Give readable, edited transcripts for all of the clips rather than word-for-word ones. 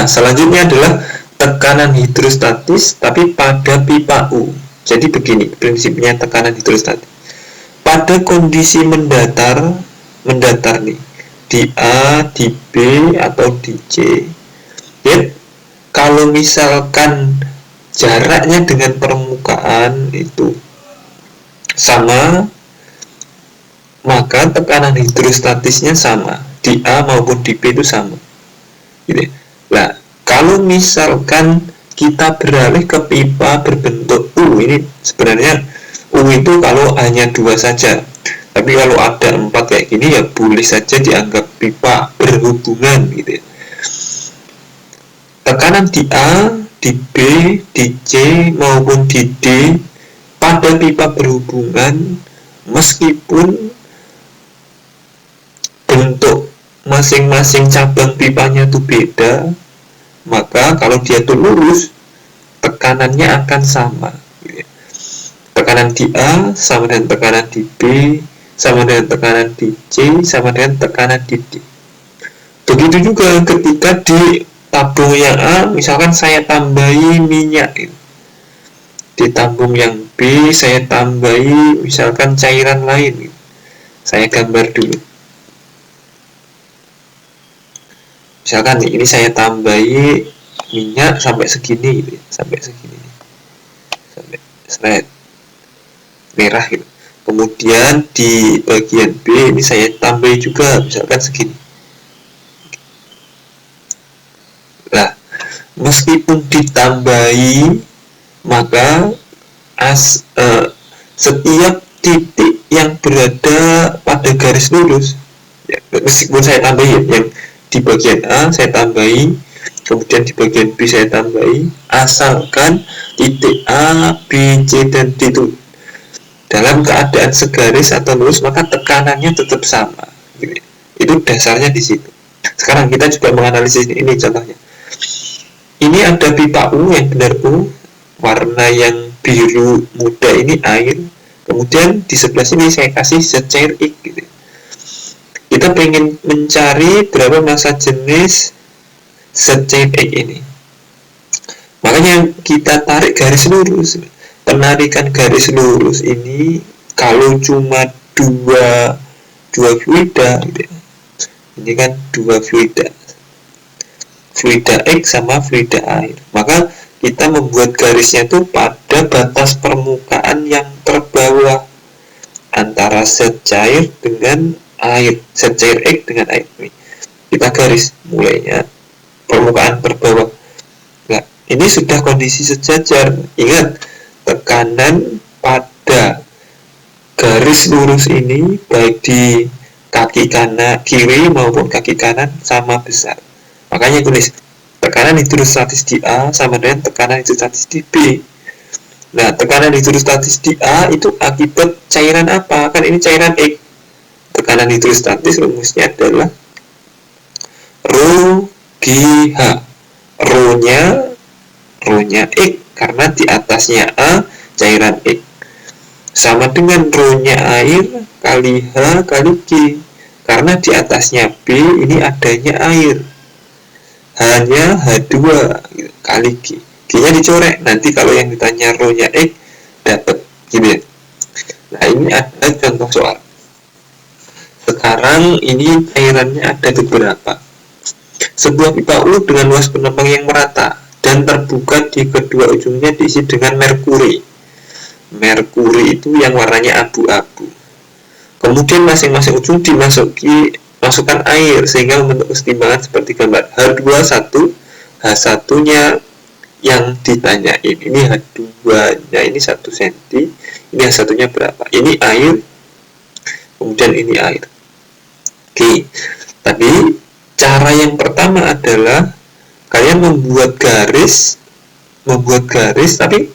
Nah, selanjutnya adalah tekanan hidrostatis tapi pada pipa U. Jadi begini prinsipnya tekanan hidrostatis. Pada kondisi mendatar nih, di A, di B, atau di C. Ya, kalau misalkan jaraknya dengan permukaan itu sama, maka tekanan hidrostatisnya sama. Di A maupun di B itu sama. Gitu. Nah, kalau misalkan kita beralih ke pipa berbentuk U, ini sebenarnya U itu kalau hanya 2 saja. Tapi kalau ada 4 kayak gini ya boleh saja dianggap pipa berhubungan gitu ya. Tekanan di A, di B, di C maupun di D pada pipa berhubungan meskipun bentuk masing-masing cabang pipanya itu beda, maka kalau dia itu lurus tekanannya akan sama gitu ya. Tekanan di A sama dengan tekanan di B sama dengan tekanan di C sama dengan tekanan di D. Begitu juga ketika di tabung yang A misalkan saya tambahi minyak gitu. Di tabung yang B saya tambahi misalkan cairan lain gitu. Saya gambar dulu. Misalkan nih, ini saya tambahi minyak sampai segini gitu, sampai segini nih. Sampai slide merah gitu. Kemudian di bagian B ini saya tambahi juga misalkan segini. Nah, meskipun ditambahi maka setiap titik yang berada pada garis lurus ya, meskipun saya tambahin yang di bagian A saya tambahi, kemudian di bagian B saya tambahi, asalkan titik A, B, C, dan D itu dalam keadaan segaris atau lurus maka tekanannya tetap sama gitu. Itu dasarnya di situ. Sekarang kita juga menganalisis ini contohnya. Ini ada pipa U yang benar U, warna yang biru muda ini air, kemudian di sebelah sini saya kasih zat cair X gitu. Kita pengen mencari berapa massa jenis zat cair X ini. Makanya kita tarik garis lurus. Penarikan garis lurus ini kalau cuma dua fluida gitu. Ini kan dua fluida X sama fluida air. Maka kita membuat garisnya itu pada batas permukaan yang terbawah antara zat cair dengan air, zat cair X dengan air. Kita garis mulainya permukaan terbawah. Nah, ini sudah kondisi sejajar. Ingat, tekanan pada garis lurus ini baik di kaki kanan kiri maupun kaki kanan sama besar. Makanya tulis tekanan hidrostatis di A sama dengan tekanan hidrostatis di B. Nah, tekanan hidrostatis di A itu akibat cairan apa? Kan ini cairan X. Tekanan hidrostatis rumusnya adalah Rho GH. Rho-nya X karena di atasnya A cairan X. Sama dengan Rho-nya air kali H kali G. Karena di atasnya B ini adanya air. H-nya H2 kali G. G-nya dicorek. Nanti kalau yang ditanya Rho-nya X dapat gitu ya. Nah, ini ada contoh soal. Sekarang ini cairannya ada beberapa. Sebuah pipa U dengan luas penumpang yang merata dan terbuka di kedua ujungnya diisi dengan merkuri. Merkuri itu yang warnanya abu-abu. Kemudian masing-masing ujung masukkan air sehingga membentuk kesetimbangan seperti gambar H21. H1-nya yang ditanyain ini H2-nya ini 1 cm. Ini yang satunya berapa? Ini air. Kemudian ini air. Oke, tapi cara yang pertama adalah kalian membuat garis, tapi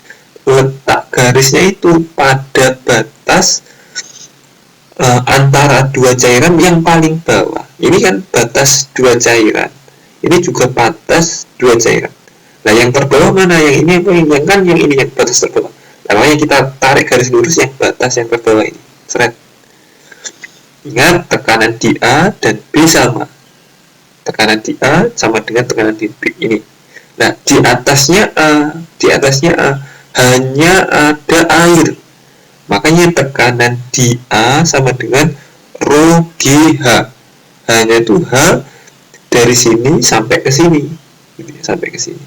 letak garisnya itu pada batas antara dua cairan yang paling bawah. Ini kan batas dua cairan. Ini juga batas dua cairan. Nah, yang terbawah mana? Yang ini apa? Yang ini yang batas terbawah. Namanya kita tarik garis lurus yang batas yang terbawah ini. Seret. Ingat, tekanan di A dan B sama. tekanan di A sama dengan tekanan di B ini. Nah, di atasnya A hanya ada air. Makanya tekanan di A sama dengan rho GH. Hanya itu H dari sini sampai ke sini. Sampai ke sini.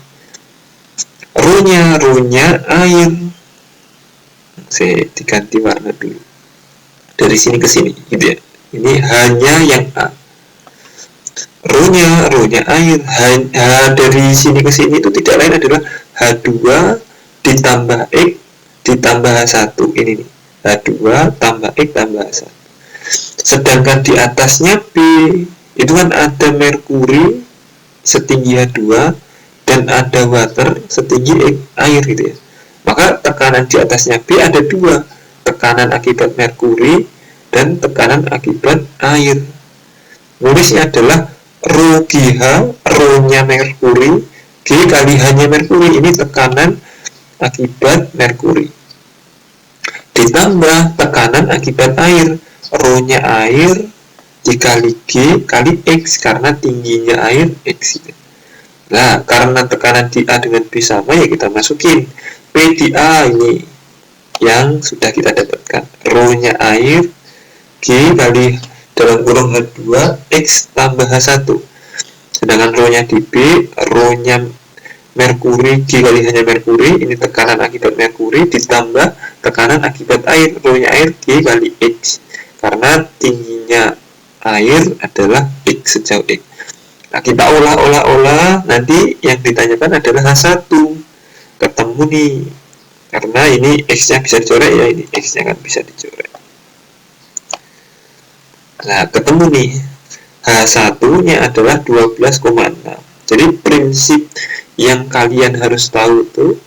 Rho-nya air. Saya diganti warna dulu. Dari sini ke sini, gitu ya. Ini hanya yang A. Rho-nya air. H dari sini ke sini itu tidak lain adalah H2 ditambah X ditambah H1. Ini nih. H2 tambah X tambah H1. Sedangkan di atasnya B itu kan ada merkuri setinggi H2 dan ada water setinggi air gitu ya. Maka tekanan di atasnya B ada dua, tekanan akibat merkuri dan tekanan akibat air. Nulisnya adalah rho GH, rho-nya merkuri, G kali H-nya merkuri. Ini tekanan akibat merkuri. Ditambah tekanan akibat air, rho-nya air dikali G kali X karena tingginya air X. Nah, karena tekanan di A dengan B sama ya kita masukin P di A ini yang sudah kita dapatkan. Rho-nya air G kali dalam kurung H2 X tambah H1. Sedangkan rho-nya di B, rho-nya merkuri G kali hanya merkuri, ini tekanan akibat merkuri ditambah tekanan akibat air, rho-nya air G kali X. Karena tingginya air adalah X sejauh X. Nah, kita olah, nanti yang ditanyakan adalah H1. Ketemu nih. Karena ini X-nya bisa dicoret ya, ini X-nya kan bisa dicoret. Nah, ketemu nih. H1-nya adalah 12,6. Jadi prinsip yang kalian harus tahu itu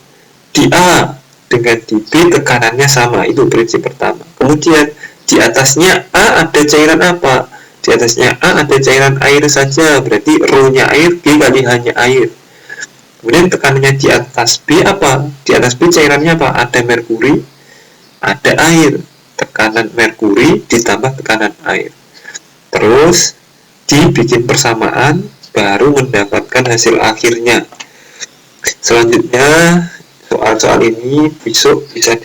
di A dengan di B tekanannya sama, itu prinsip pertama. Kemudian di atasnya A ada cairan apa? Di atasnya A ada cairan air saja, berarti rho-nya air G kali hanya air. Kemudian tekanannya di atas B apa? Di atas B cairannya apa? Ada merkuri, ada air. Tekanan merkuri ditambah tekanan air. Terus dibikin persamaan, baru mendapatkan hasil akhirnya. Selanjutnya soal-soal ini besok bisa